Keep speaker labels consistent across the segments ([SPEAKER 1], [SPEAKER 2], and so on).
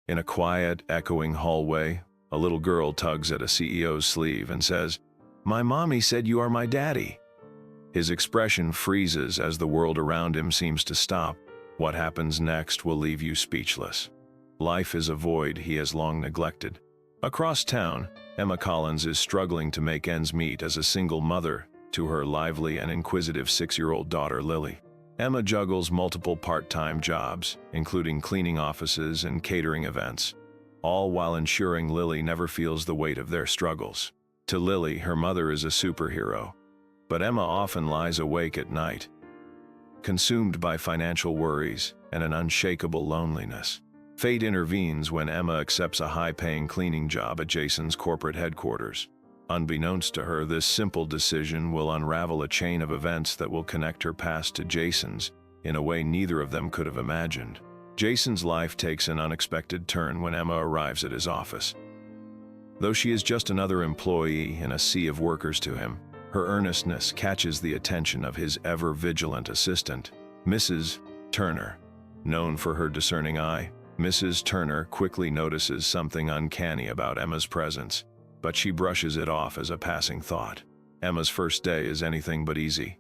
[SPEAKER 1] In a quiet, echoing hallway, a little girl tugs at a CEO's sleeve and says, "My mommy said you are my daddy." His expression freezes as the world around him seems to stop. What happens next will leave you speechless. Life is a void he has long neglected. Across town, Emma Collins is struggling to make ends meet as a single mother to her lively and inquisitive 6-year-old daughter, Lily. Emma juggles multiple part-time jobs, including cleaning offices and catering events, all while ensuring Lily never feels the weight of their struggles. To Lily, her mother is a superhero, but Emma often lies awake at night, consumed by financial worries and an unshakable loneliness. Fate intervenes when Emma accepts a high-paying cleaning job at Jason's corporate headquarters. Unbeknownst to her, this simple decision will unravel a chain of events that will connect her past to Jason's in a way neither of them could have imagined. Jason's life takes an unexpected turn when Emma arrives at his office. Though she is just another employee in a sea of workers to him, her earnestness catches the attention of his ever-vigilant assistant, Mrs. Turner. Known for her discerning eye, Mrs. Turner quickly notices something uncanny about Emma's presence, but she brushes it off as a passing thought. Emma's first day is anything but easy.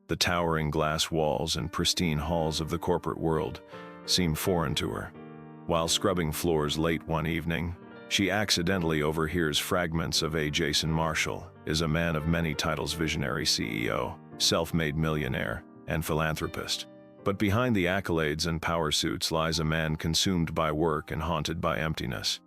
[SPEAKER 1] The towering glass walls and pristine halls of the corporate world seem foreign to her. While scrubbing floors late one evening, she accidentally overhears fragments of a Jason Marshall is a man of many titles, visionary CEO, self-made millionaire, and philanthropist. But behind the accolades and power suits lies a man consumed by work and haunted by emptiness.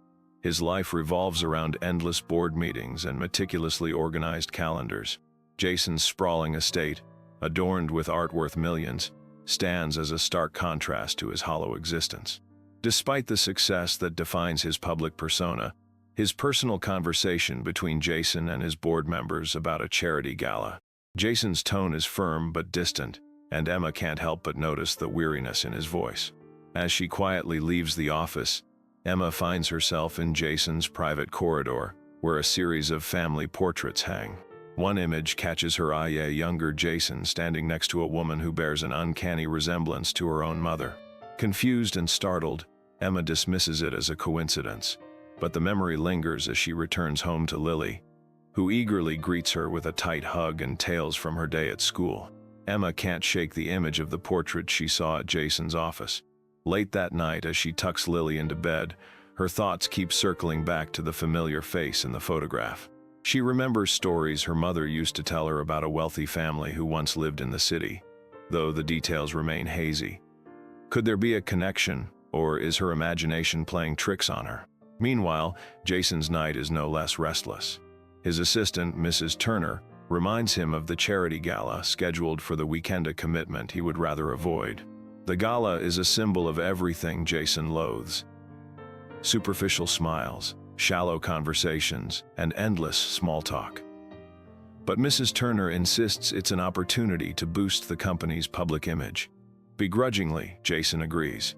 [SPEAKER 1] His life revolves around endless board meetings and meticulously organized calendars. Jason's sprawling estate, adorned with art worth millions, stands as a stark contrast to his hollow existence. Despite the success that defines his public persona, his personal conversation between Jason and his board members about a charity gala. Jason's tone is firm but distant, and Emma can't help but notice the weariness in his voice. As she quietly leaves the office, Emma finds herself in Jason's private corridor, where a series of family portraits hang. One image catches her eye, a younger Jason standing next to a woman who bears an uncanny resemblance to her own mother. Confused and startled, Emma dismisses it as a coincidence, but the memory lingers as she returns home to Lily, who eagerly greets her with a tight hug and tales from her day at school. Emma can't shake the image of the portrait she saw at Jason's office. Late that night, as she tucks Lily into bed, her thoughts keep circling back to the familiar face in the photograph. She remembers stories her mother used to tell her about a wealthy family who once lived in the city, though the details remain hazy. Could there be a connection, or is her imagination playing tricks on her? Meanwhile, Jason's night is no less restless. His assistant, Mrs. Turner, reminds him of the charity gala scheduled for the weekend, a commitment he would rather avoid. The gala is a symbol of everything Jason loathes: superficial smiles, shallow conversations, and endless small talk. But Mrs. Turner insists it's an opportunity to boost the company's public image. Begrudgingly, Jason agrees.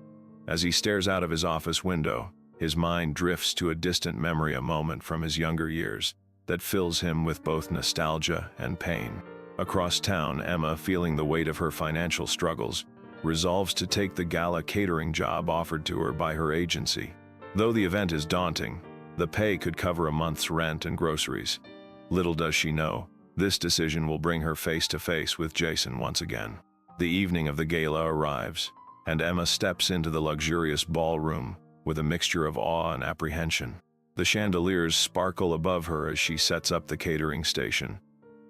[SPEAKER 1] As he stares out of his office window, his mind drifts to a distant memory, a moment from his younger years, that fills him with both nostalgia and pain. Across town, Emma, feeling the weight of her financial struggles, resolves to take the gala catering job offered to her by her agency. Though the event is daunting, the pay could cover a month's rent and groceries. Little does she know, this decision will bring her face to face with Jason once again. The evening of the gala arrives, and Emma steps into the luxurious ballroom with a mixture of awe and apprehension. The chandeliers sparkle above her as she sets up the catering station,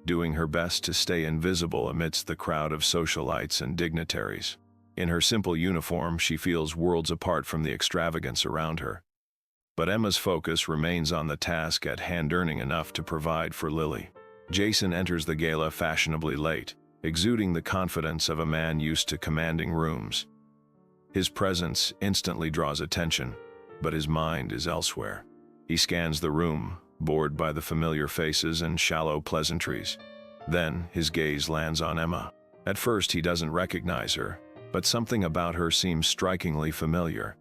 [SPEAKER 1] doing her best to stay invisible amidst the crowd of socialites and dignitaries. In her simple uniform, she feels worlds apart from the extravagance around her. But Emma's focus remains on the task at hand, earning enough to provide for Lily. Jason enters the gala fashionably late, exuding the confidence of a man used to commanding rooms. His presence instantly draws attention, but his mind is elsewhere. He scans the room, bored by the familiar faces and shallow pleasantries. Then his gaze lands on Emma. At first he doesn't recognize her, but something about her seems strikingly familiar.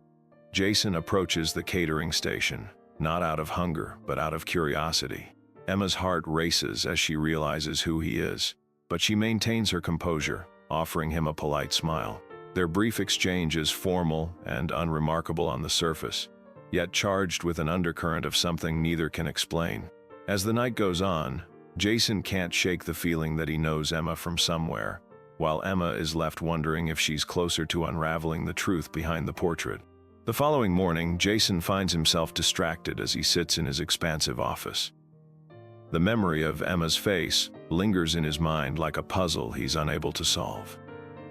[SPEAKER 1] Jason approaches the catering station, not out of hunger, but out of curiosity. Emma's heart races as she realizes who he is, but she maintains her composure, offering him a polite smile. Their brief exchange is formal and unremarkable on the surface, yet charged with an undercurrent of something neither can explain. As the night goes on, Jason can't shake the feeling that he knows Emma from somewhere, while Emma is left wondering if she's closer to unraveling the truth behind the portrait. The following morning, Jason finds himself distracted as he sits in his expansive office. The memory of Emma's face lingers in his mind like a puzzle he's unable to solve.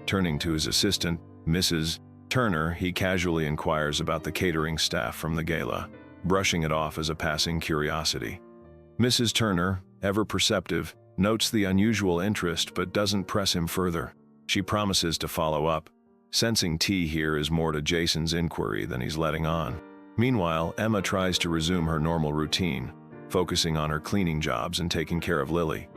[SPEAKER 1] Turning to his assistant, Mrs. Turner, he casually inquires about the catering staff from the gala, brushing it off as a passing curiosity. Mrs. Turner, ever perceptive, notes the unusual interest but doesn't press him further. She promises to follow up, sensing tea here is more to Jason's inquiry than he's letting on. Meanwhile, Emma tries to resume her normal routine, focusing on her cleaning jobs and taking care of Lily.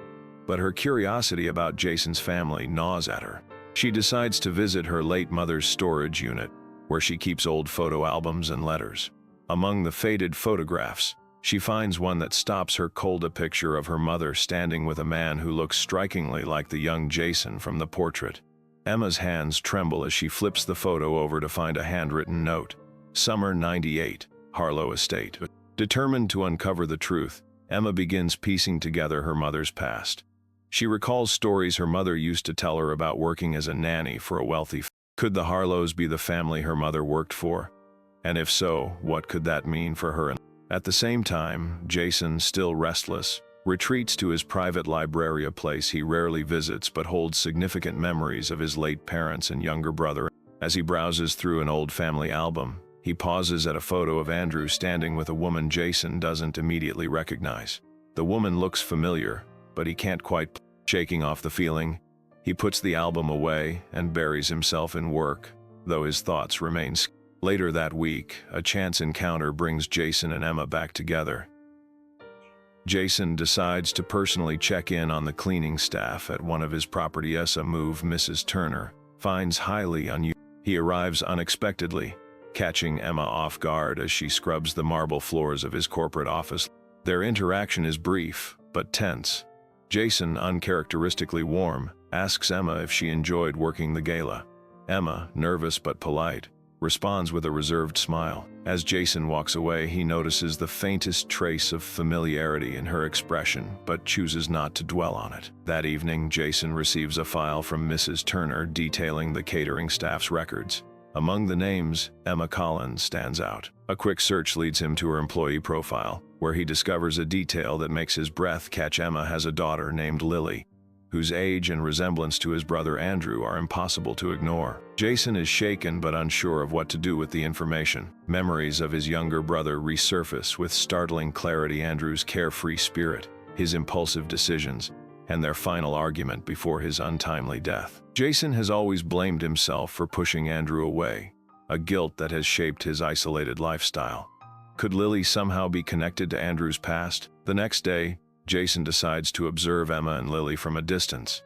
[SPEAKER 1] But her curiosity about Jason's family gnaws at her. She decides to visit her late mother's storage unit, where she keeps old photo albums and letters. Among the faded photographs, she finds one that stops her cold, a picture of her mother standing with a man who looks strikingly like the young Jason from the portrait. Emma's hands tremble as she flips the photo over to find a handwritten note. Summer '98, Harlow Estate. Determined to uncover the truth, Emma begins piecing together her mother's past. She recalls stories her mother used to tell her about working as a nanny for a wealthy. Could the Harlows be the family her mother worked for? And if so, what could that mean for her? At the same time, Jason, still restless, retreats to his private library, a place he rarely visits but holds significant memories of his late parents and younger brother. As he browses through an old family album, he pauses at a photo of Andrew standing with a woman Jason doesn't immediately recognize. The woman looks familiar, but he can't quite shaking off the feeling. He puts the album away and buries himself in work, though his thoughts remain. Later that week, a chance encounter brings Jason and Emma back together. Jason decides to personally check in on the cleaning staff at one of his properties, a move Mrs. Turner finds highly unusual. He arrives unexpectedly, catching Emma off guard as she scrubs the marble floors of his corporate office. Their interaction is brief, but tense. Jason, uncharacteristically warm, asks Emma if she enjoyed working the gala. Emma, nervous but polite, responds with a reserved smile. As Jason walks away, he notices the faintest trace of familiarity in her expression, but chooses not to dwell on it. That evening, Jason receives a file from Mrs. Turner detailing the catering staff's records. Among the names, Emma Collins stands out. A quick search leads him to her employee profile, where he discovers a detail that makes his breath catch. Emma has a daughter named Lily, whose age and resemblance to his brother Andrew are impossible to ignore. Jason is shaken but unsure of what to do with the information. Memories of his younger brother resurface with startling clarity: Andrew's carefree spirit, his impulsive decisions, and their final argument before his untimely death. Jason has always blamed himself for pushing Andrew away, a guilt that has shaped his isolated lifestyle. Could Lily somehow be connected to Andrew's past? The next day, Jason decides to observe Emma and Lily from a distance.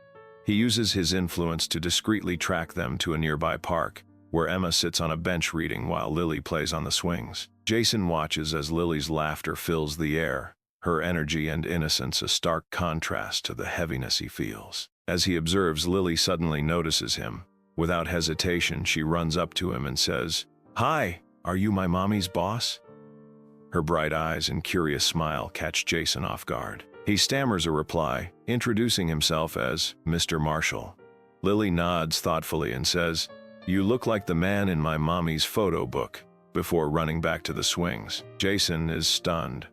[SPEAKER 1] He uses his influence to discreetly track them to a nearby park, where Emma sits on a bench reading while Lily plays on the swings. Jason watches as Lily's laughter fills the air, her energy and innocence a stark contrast to the heaviness he feels. As he observes, Lily suddenly notices him. Without hesitation, she runs up to him and says, "Hi, are you my mommy's boss?" Her bright eyes and curious smile catch Jason off guard. He stammers a reply, introducing himself as Mr. Marshall. Lily nods thoughtfully and says, "You look like the man in my mommy's photo book," before running back to the swings. Jason is stunned.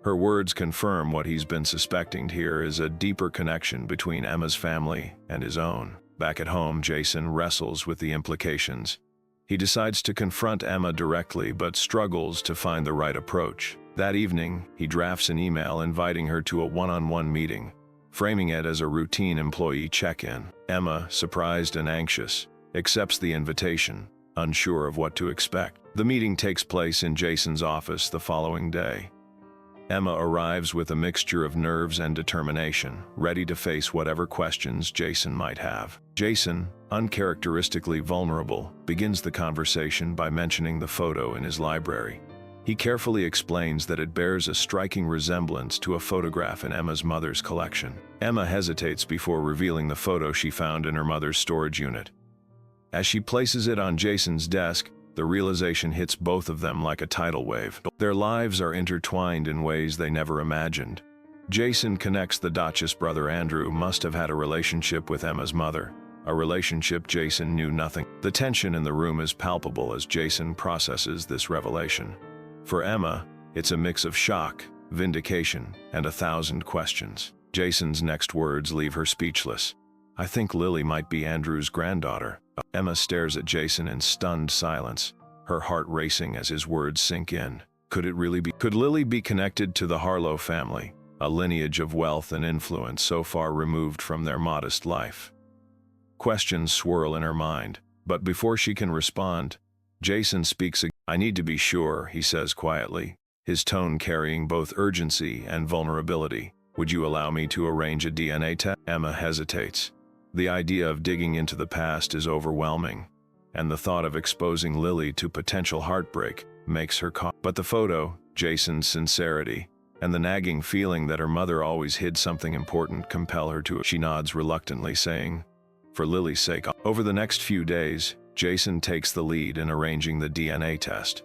[SPEAKER 1] Her words confirm what he's been suspecting. Here is a deeper connection between Emma's family and his own. Back at home, Jason wrestles with the implications. He decides to confront Emma directly but struggles to find the right approach. That evening, he drafts an email inviting her to a one-on-one meeting, framing it as a routine employee check-in. Emma, surprised and anxious, accepts the invitation, unsure of what to expect. The meeting takes place in Jason's office the following day. Emma arrives with a mixture of nerves and determination, ready to face whatever questions Jason might have. Jason, uncharacteristically vulnerable, begins the conversation by mentioning the photo in his library. He carefully explains that it bears a striking resemblance to a photograph in Emma's mother's collection. Emma hesitates before revealing the photo she found in her mother's storage unit. As she places it on Jason's desk, the realization hits both of them like a tidal wave. Their lives are intertwined in ways they never imagined. Jason connects the dots. His brother Andrew must have had a relationship with Emma's mother, a relationship Jason knew nothing. The tension in the room is palpable as Jason processes this revelation. For Emma, it's a mix of shock, vindication, and 1,000 questions. Jason's next words leave her speechless. "I think Lily might be Andrew's granddaughter." Emma stares at Jason in stunned silence, her heart racing as his words sink in. Could it really be? Could Lily be connected to the Harlow family, a lineage of wealth and influence so far removed from their modest life? Questions swirl in her mind, but before she can respond, Jason speaks again. "I need to be sure," he says quietly, his tone carrying both urgency and vulnerability. "Would you allow me to arrange a DNA test?" Emma hesitates. The idea of digging into the past is overwhelming, and the thought of exposing Lily to potential heartbreak makes her cautious. But the photo, Jason's sincerity, and the nagging feeling that her mother always hid something important compel her to. She nods reluctantly, saying, "For Lily's sake." Over the next few days, Jason takes the lead in arranging the DNA test.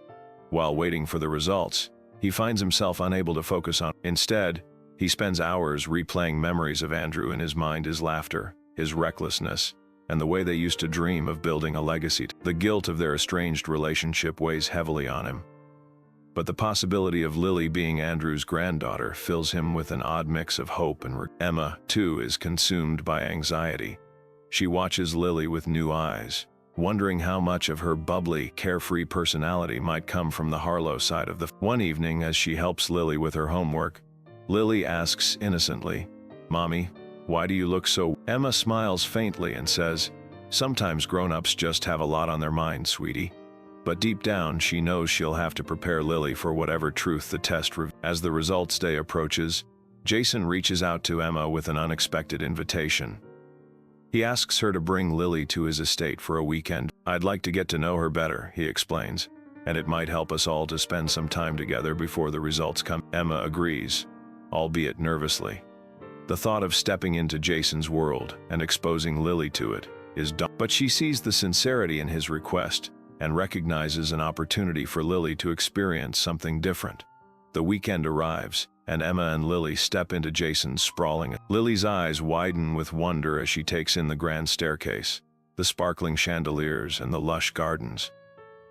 [SPEAKER 1] While waiting for the results, he finds himself unable to focus on. Instead, he spends hours replaying memories of Andrew in his mind, his laughter, his recklessness, and the way they used to dream of building a legacy. The guilt of their estranged relationship weighs heavily on him. But the possibility of Lily being Andrew's granddaughter fills him with an odd mix of hope and regret. Emma, too, is consumed by anxiety. She watches Lily with new eyes, wondering how much of her bubbly, carefree personality might come from the Harlow side of the. One evening, as she helps Lily with her homework, Lily asks innocently, "Mommy, why do you look so?" Emma smiles faintly and says, "Sometimes grown-ups just have a lot on their minds, sweetie." But deep down, she knows she'll have to prepare Lily for whatever truth the test reveals. As the results day approaches, Jason reaches out to Emma with an unexpected invitation. He asks her to bring Lily to his estate for a weekend. "I'd like to get to know her better," he explains, "and it might help us all to spend some time together before the results come." Emma agrees, albeit nervously. The thought of stepping into Jason's world and exposing Lily to it is daunting. But she sees the sincerity in his request and recognizes an opportunity for Lily to experience something different. The weekend arrives, and Emma and Lily step into Jason's sprawling. Lily's eyes widen with wonder as she takes in the grand staircase, the sparkling chandeliers, and the lush gardens.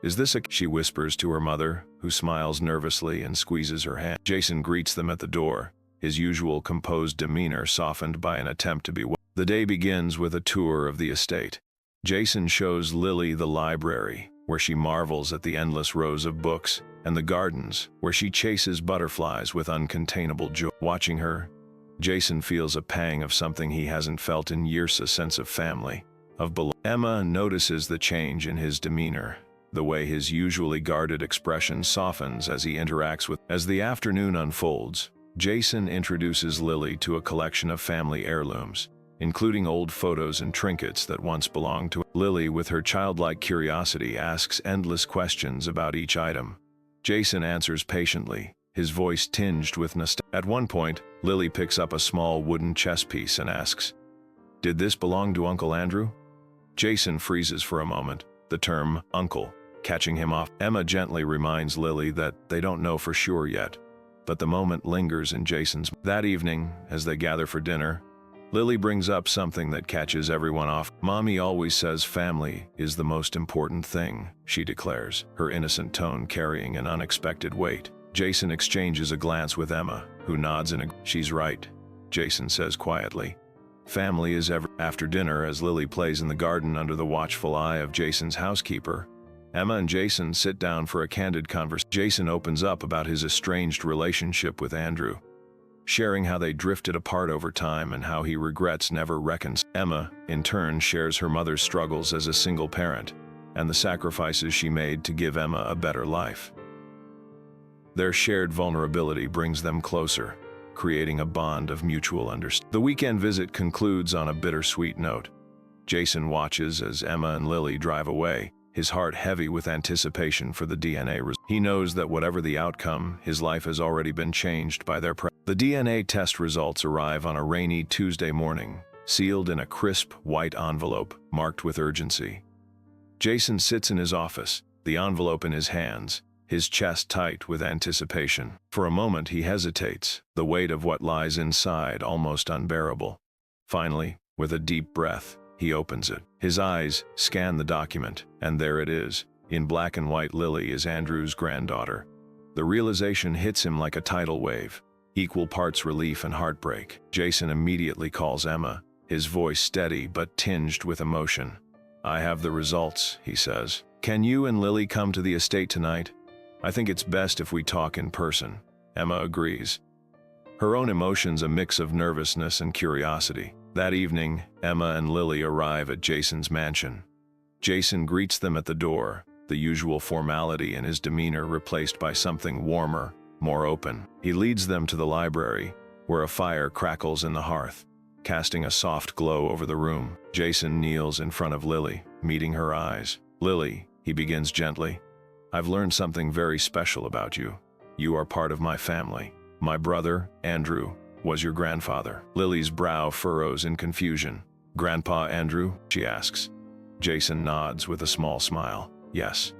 [SPEAKER 1] "Is this a?" she whispers to her mother, who smiles nervously and squeezes her hand. Jason greets them at the door, his usual composed demeanor softened by an attempt to be. The day begins with a tour of the estate. Jason shows Lily the library, where she marvels at the endless rows of books, and the gardens, where she chases butterflies with uncontainable joy. Watching her, Jason feels a pang of something he hasn't felt in years, a sense of family, of belonging. Emma notices the change in his demeanor, the way his usually guarded expression softens as he interacts with. As the afternoon unfolds, Jason introduces Lily to a collection of family heirlooms, including old photos and trinkets that once belonged to. Lily, with her childlike curiosity, asks endless questions about each item. Jason answers patiently, his voice tinged with nostalgia. At one point, Lily picks up a small wooden chess piece and asks, "Did this belong to Uncle Andrew?" Jason freezes for a moment, the term "uncle" catching him off. Emma gently reminds Lily that they don't know for sure yet, but the moment lingers in Jason's. That evening, as they gather for dinner, Lily brings up something that catches everyone off. "Mommy always says family is the most important thing," she declares, her innocent tone carrying an unexpected weight. Jason exchanges a glance with Emma, who nods in agreement. "She's right," Jason says quietly. "Family is everything." After dinner, as Lily plays in the garden under the watchful eye of Jason's housekeeper, Emma and Jason sit down for a candid conversation. Jason opens up about his estranged relationship with Andrew, sharing how they drifted apart over time and how he regrets never reconciling. Emma, in turn, shares her mother's struggles as a single parent and the sacrifices she made to give Emma a better life. Their shared vulnerability brings them closer, creating a bond of mutual understanding. The weekend visit concludes on a bittersweet note. Jason watches as Emma and Lily drive away, his heart heavy with anticipation for the DNA result. He knows that whatever the outcome, his life has already been changed by their presence. The DNA test results arrive on a rainy Tuesday morning, sealed in a crisp, white envelope marked with urgency. Jason sits in his office, the envelope in his hands, his chest tight with anticipation. For a moment he hesitates, the weight of what lies inside almost unbearable. Finally, with a deep breath, he opens it. His eyes scan the document, and there it is. In black and white, Lily is Andrew's granddaughter. The realization hits him like a tidal wave, equal parts relief and heartbreak. Jason immediately calls Emma, his voice steady but tinged with emotion. "I have the results," he says. "Can you and Lily come to the estate tonight? I think it's best if we talk in person." Emma agrees, her own emotions a mix of nervousness and curiosity. That evening, Emma and Lily arrive at Jason's mansion. Jason greets them at the door, the usual formality in his demeanor replaced by something warmer, more open. He leads them to the library, where a fire crackles in the hearth, casting a soft glow over the room. Jason kneels in front of Lily, meeting her eyes. "Lily," he begins gently, "I've learned something very special about you. You are part of my family. My brother, Andrew, was your grandfather." Lily's brow furrows in confusion. "Grandpa Andrew?" she asks. Jason nods with a small smile. "Yes,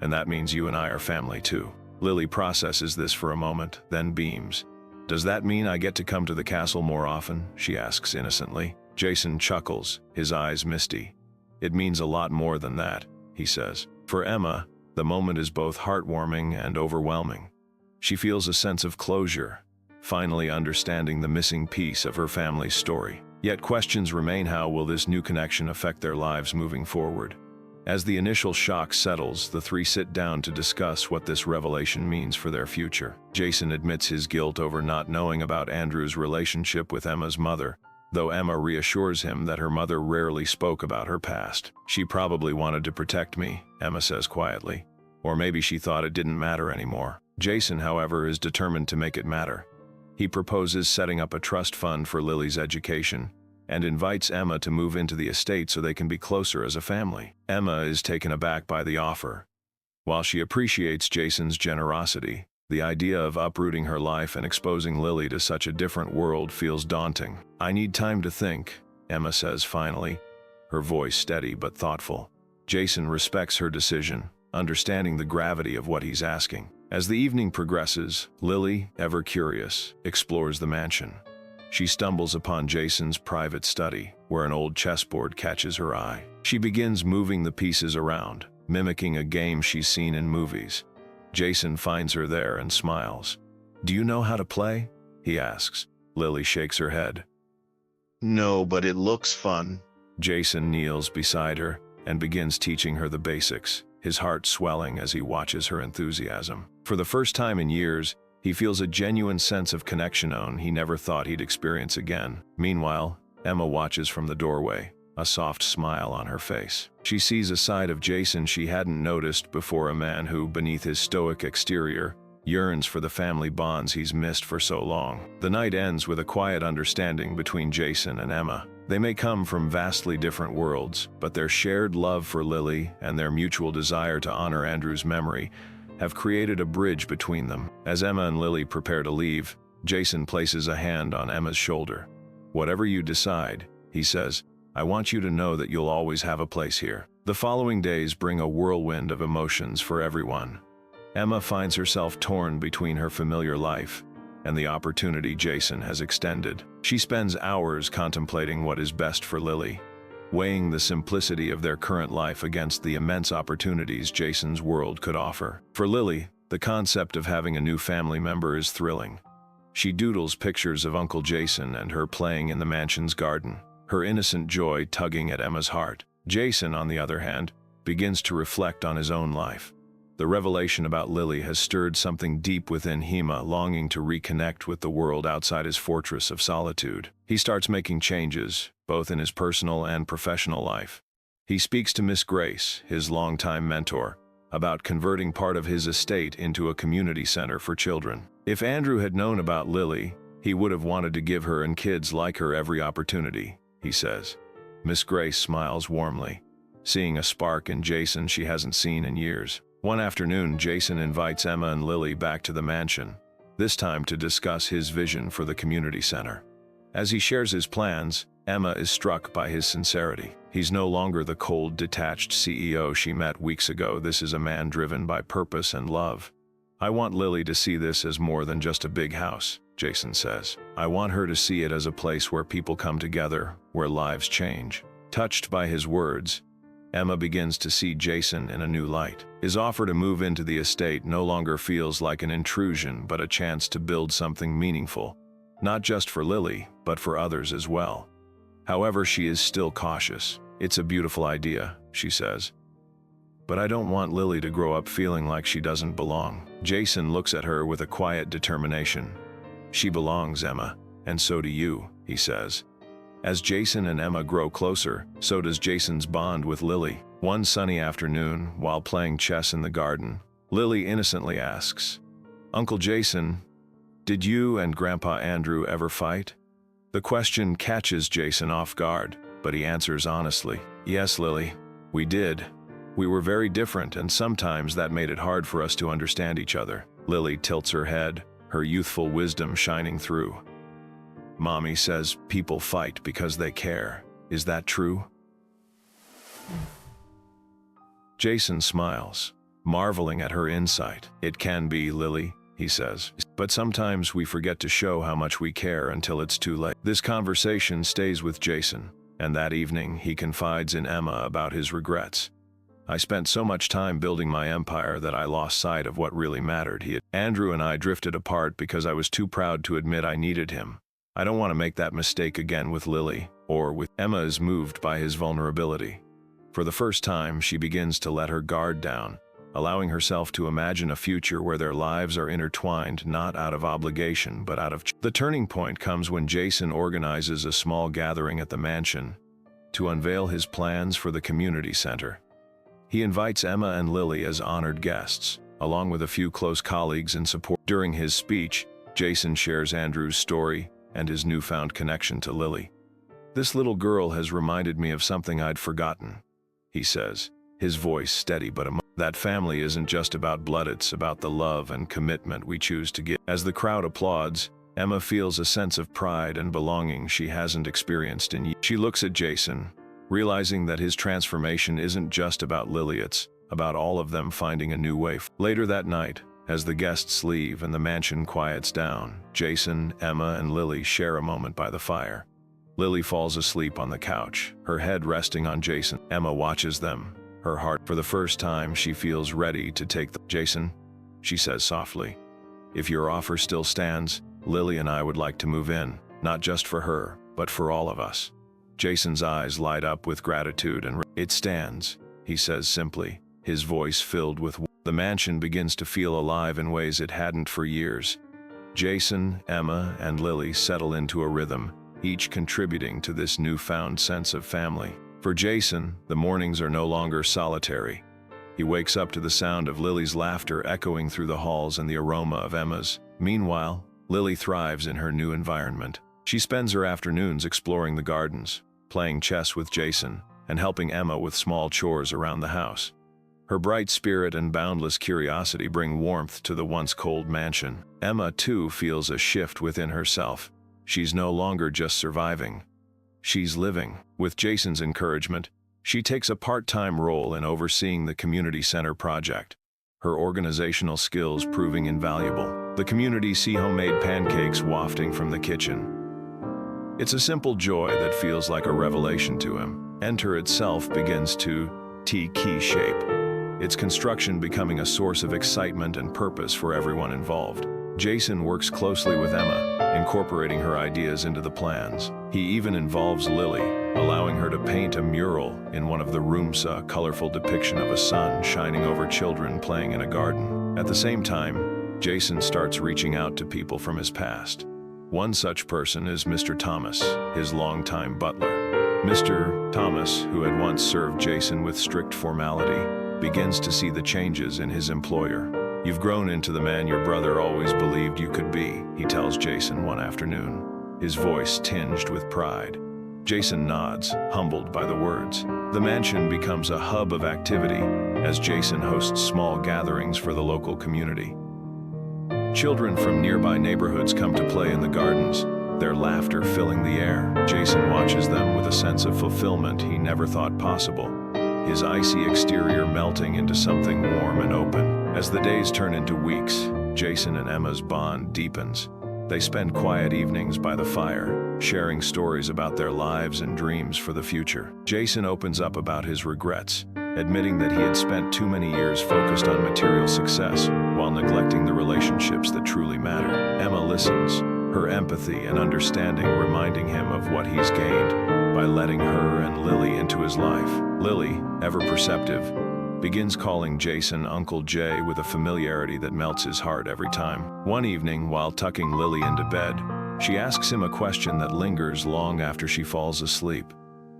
[SPEAKER 1] and that means you and I are family too." Lily processes this for a moment, then beams. "Does that mean I get to come to the castle more often?" she asks innocently. Jason chuckles, his eyes misty. "It means a lot more than that," he says. For Emma, the moment is both heartwarming and overwhelming. She feels a sense of closure, finally understanding the missing piece of her family's story. Yet questions remain: how will this new connection affect their lives moving forward? As the initial shock settles, the three sit down to discuss what this revelation means for their future. Jason admits his guilt over not knowing about Andrew's relationship with Emma's mother, though Emma reassures him that her mother rarely spoke about her past. "She probably wanted to protect me," Emma says quietly. "Or maybe she thought it didn't matter anymore." Jason, however, is determined to make it matter. He proposes setting up a trust fund for Lily's education, and invites Emma to move into the estate so they can be closer as a family. Emma is taken aback by the offer. While she appreciates Jason's generosity, the idea of uprooting her life and exposing Lily to such a different world feels daunting. "I need time to think," Emma says finally, her voice steady but thoughtful. Jason respects her decision, understanding the gravity of what he's asking. As the evening progresses, Lily, ever curious, explores the mansion. She stumbles upon Jason's private study, where an old chessboard catches her eye. She begins moving the pieces around, mimicking a game she's seen in movies. Jason finds her there and smiles. "Do you know how to play?" he asks. Lily shakes her head.
[SPEAKER 2] "No, but it looks fun."
[SPEAKER 1] Jason kneels beside her and begins teaching her the basics, his heart swelling as he watches her enthusiasm. For the first time in years, he feels a genuine sense of connection he never thought he'd experience again. Meanwhile, Emma watches from the doorway, a soft smile on her face. She sees a side of Jason she hadn't noticed before, a man who, beneath his stoic exterior, yearns for the family bonds he's missed for so long. The night ends with a quiet understanding between Jason and Emma. They may come from vastly different worlds, but their shared love for Lily and their mutual desire to honor Andrew's memory have created a bridge between them. As Emma and Lily prepare to leave, Jason places a hand on Emma's shoulder. "Whatever you decide," he says, "I want you to know that you'll always have a place here." The following days bring a whirlwind of emotions for everyone. Emma finds herself torn between her familiar life and the opportunity Jason has extended. She spends hours contemplating what is best for Lily, weighing the simplicity of their current life against the immense opportunities Jason's world could offer. For Lily, the concept of having a new family member is thrilling. She doodles pictures of Uncle Jason and her playing in the mansion's garden, her innocent joy tugging at Emma's heart. Jason, on the other hand, begins to reflect on his own life. The revelation about Lily has stirred something deep within him, longing to reconnect with the world outside his fortress of solitude. He starts making changes, both in his personal and professional life. He speaks to Miss Grace, his longtime mentor, about converting part of his estate into a community center for children. If Andrew had known about Lily, he would have wanted to give her and kids like her every opportunity, he says. Miss Grace smiles warmly, seeing a spark in Jason she hasn't seen in years. One afternoon, Jason invites Emma and Lily back to the mansion, this time to discuss his vision for the community center. As he shares his plans, Emma is struck by his sincerity. He's no longer the cold, detached CEO she met weeks ago. This is a man driven by purpose and love. I want Lily to see this as more than just a big house, Jason says. I want her to see it as a place where people come together, where lives change. Touched by his words, Emma begins to see Jason in a new light. His offer to move into the estate no longer feels like an intrusion, but a chance to build something meaningful, not just for Lily, but for others as well. However, she is still cautious. It's a beautiful idea, she says. But I don't want Lily to grow up feeling like she doesn't belong. Jason looks at her with a quiet determination. She belongs, Emma, and so do you, he says. As Jason and Emma grow closer, so does Jason's bond with Lily. One sunny afternoon, while playing chess in the garden, Lily innocently asks, "Uncle Jason, did you and Grandpa Andrew ever fight?" The question catches Jason off guard, but he answers honestly, "Yes, Lily, we did. We were very different, and sometimes that made it hard for us to understand each other." Lily tilts her head, her youthful wisdom shining through. "Mommy says people fight because they care. Is that true?" Jason smiles, marveling at her insight. "It can be, Lily," he says. "But sometimes we forget to show how much we care until it's too late." This conversation stays with Jason, and that evening he confides in Emma about his regrets. "I spent so much time building my empire that I lost sight of what really mattered." Andrew and I drifted apart because I was too proud to admit I needed him. I don't want to make that mistake again with Lily, or with Emma is moved by his vulnerability. For the first time, she begins to let her guard down, allowing herself to imagine a future where their lives are intertwined not out of obligation but out of The turning point comes when Jason organizes a small gathering at the mansion to unveil his plans for the community center. He invites Emma and Lily as honored guests, along with a few close colleagues and support. During his speech, Jason shares Andrew's story and his newfound connection to Lily. "This little girl has reminded me of something I'd forgotten," he says, his voice steady but that family isn't just about blood, it's about the love and commitment we choose to give. As the crowd applauds, Emma feels a sense of pride and belonging she hasn't experienced in years. She looks at Jason, realizing that his transformation isn't just about Lily, it's about all of them finding a new way. Later that night, as the guests leave and the mansion quiets down, Jason, Emma, and Lily share a moment by the fire. Lily falls asleep on the couch, her head resting on Jason. Emma watches them, her heart. For the first time, she feels ready to take the— "Jason," she says softly, "if your offer still stands, Lily and I would like to move in, not just for her, but for all of us." Jason's eyes light up with gratitude and— "It stands," he says simply, his voice filled with— The mansion begins to feel alive in ways it hadn't for years. Jason, Emma, and Lily settle into a rhythm, each contributing to this newfound sense of family. For Jason, the mornings are no longer solitary. He wakes up to the sound of Lily's laughter echoing through the halls and the aroma of Emma's. Meanwhile, Lily thrives in her new environment. She spends her afternoons exploring the gardens, playing chess with Jason, and helping Emma with small chores around the house. Her bright spirit and boundless curiosity bring warmth to the once cold mansion. Emma, too, feels a shift within herself. She's no longer just surviving. She's living. With Jason's encouragement, she takes a part-time role in overseeing the community center project, her organizational skills proving invaluable. The community see homemade pancakes wafting from the kitchen. It's a simple joy that feels like a revelation to him. Enter itself begins to take shape, its construction becoming a source of excitement and purpose for everyone involved. Jason works closely with Emma, incorporating her ideas into the plans. He even involves Lily, allowing her to paint a mural in one of the rooms, a colorful depiction of a sun shining over children playing in a garden. At the same time, Jason starts reaching out to people from his past. One such person is Mr. Thomas, his longtime butler. Mr. Thomas, who had once served Jason with strict formality, begins to see the changes in his employer. "You've grown into the man your brother always believed you could be," he tells Jason one afternoon, his voice tinged with pride. Jason nods, humbled by the words. The mansion becomes a hub of activity as Jason hosts small gatherings for the local community. Children from nearby neighborhoods come to play in the gardens, their laughter filling the air. Jason watches them with a sense of fulfillment he never thought possible, his icy exterior melting into something warm and open. As the days turn into weeks, Jason and Emma's bond deepens. They spend quiet evenings by the fire, sharing stories about their lives and dreams for the future. Jason opens up about his regrets, admitting that he had spent too many years focused on material success while neglecting the relationships that truly matter. Emma listens, her empathy and understanding reminding him of what he's gained by letting her and Lily into his life. Lily, ever perceptive, begins calling Jason Uncle Jay with a familiarity that melts his heart every time. One evening, while tucking Lily into bed, she asks him a question that lingers long after she falls asleep.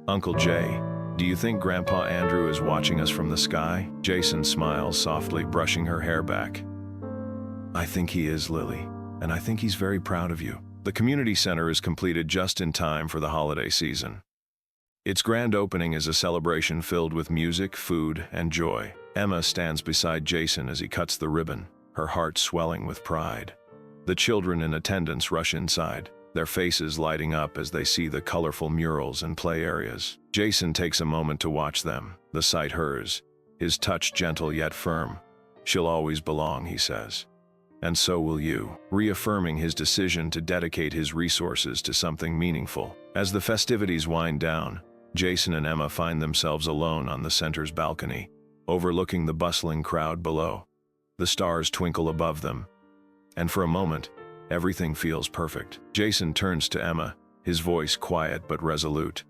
[SPEAKER 1] "Uncle Jay, do you think Grandpa Andrew is watching us from the sky?" Jason smiles softly, brushing her hair back. "I think he is, Lily, and I think he's very proud of you." The community center is completed just in time for the holiday season. Its grand opening is a celebration filled with music, food, and joy. Emma stands beside Jason as he cuts the ribbon, her heart swelling with pride. The children in attendance rush inside, their faces lighting up as they see the colorful murals and play areas. Jason takes a moment to watch them, the sight hers, his touch gentle yet firm. "She'll always belong," he says. "And so will you," reaffirming his decision to dedicate his resources to something meaningful. As the festivities wind down, Jason and Emma find themselves alone on the center's balcony, overlooking the bustling crowd below. The stars twinkle above them, and for a moment, everything feels perfect. Jason turns to Emma, his voice quiet but resolute.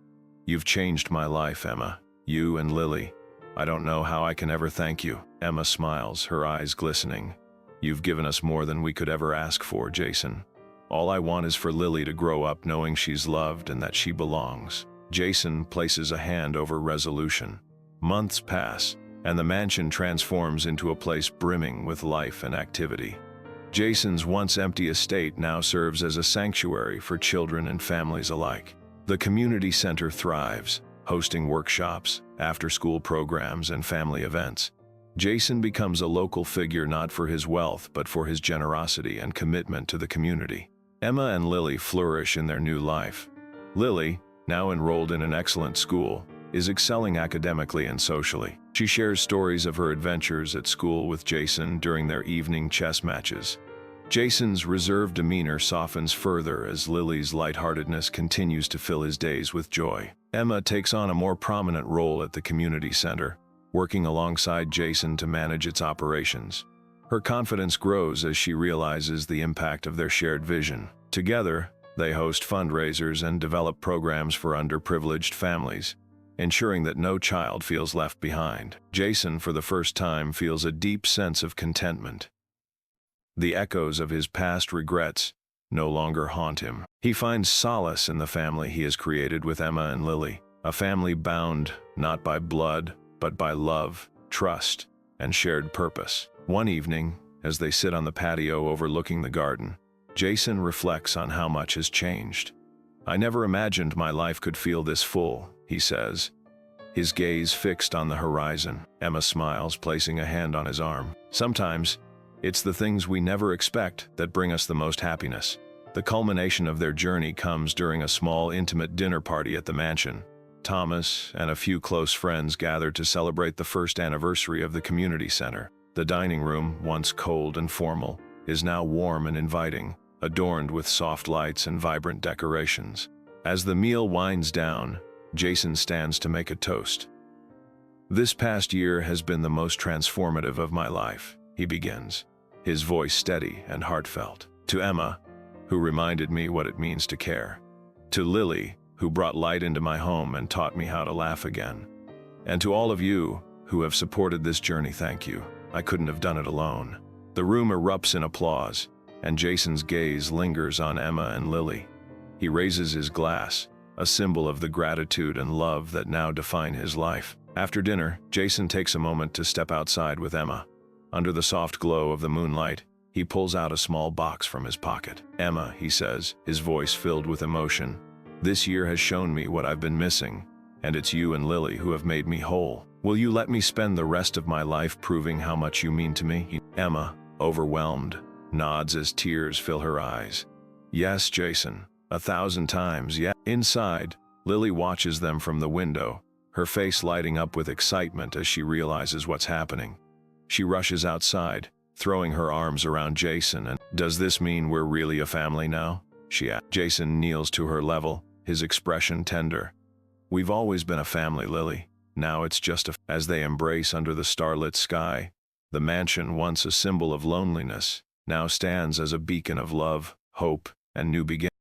[SPEAKER 1] "You've changed my life, Emma. You and Lily. I don't know how I can ever thank you." Emma smiles, her eyes glistening. "You've given us more than we could ever ask for, Jason. All I want is for Lily to grow up knowing she's loved and that she belongs." Jason places a hand over resolution. Months pass, and the mansion transforms into a place brimming with life and activity. Jason's once empty estate now serves as a sanctuary for children and families alike. The community center thrives, hosting workshops, after-school programs, and family events. Jason becomes a local figure not for his wealth but for his generosity and commitment to the community. Emma and Lily flourish in their new life. Lily, now enrolled in an excellent school, is excelling academically and socially. She shares stories of her adventures at school with Jason during their evening chess matches. Jason's reserved demeanor softens further as Lily's lightheartedness continues to fill his days with joy. Emma takes on a more prominent role at the community center, working alongside Jason to manage its operations. Her confidence grows as she realizes the impact of their shared vision. Together, they host fundraisers and develop programs for underprivileged families, ensuring that no child feels left behind. Jason, for the first time, feels a deep sense of contentment. The echoes of his past regrets no longer haunt him. He finds solace in the family he has created with Emma and Lily, a family bound not by blood, but by love, trust, and shared purpose. One evening, as they sit on the patio overlooking the garden, Jason reflects on how much has changed. "I never imagined my life could feel this full," he says, his gaze fixed on the horizon. Emma smiles, placing a hand on his arm. "Sometimes, it's the things we never expect that bring us the most happiness." The culmination of their journey comes during a small, intimate dinner party at the mansion. Thomas and a few close friends gather to celebrate the first anniversary of the community center. The dining room, once cold and formal, is now warm and inviting, adorned with soft lights and vibrant decorations. As the meal winds down, Jason stands to make a toast. "This past year has been the most transformative of my life," he begins, his voice steady and heartfelt. "To Emma, who reminded me what it means to care. To Lily, who brought light into my home and taught me how to laugh again. And to all of you who have supported this journey, thank you. I couldn't have done it alone." The room erupts in applause, and Jason's gaze lingers on Emma and Lily. He raises his glass, a symbol of the gratitude and love that now define his life. After dinner, Jason takes a moment to step outside with Emma. Under the soft glow of the moonlight, he pulls out a small box from his pocket. "Emma," he says, his voice filled with emotion, "this year has shown me what I've been missing, and it's you and Lily who have made me whole. Will you let me spend the rest of my life proving how much you mean to me?" Emma, overwhelmed, nods as tears fill her eyes. "Yes, Jason, 1,000 times, yeah. Inside, Lily watches them from the window, her face lighting up with excitement as she realizes what's happening. She rushes outside, throwing her arms around Jason, and, "Does this mean we're really a family now?" she asks. Jason kneels to her level, his expression tender. "We've always been a family, Lily. Now it's just As they embrace under the starlit sky, the mansion, once a symbol of loneliness, now stands as a beacon of love, hope, and new beginnings.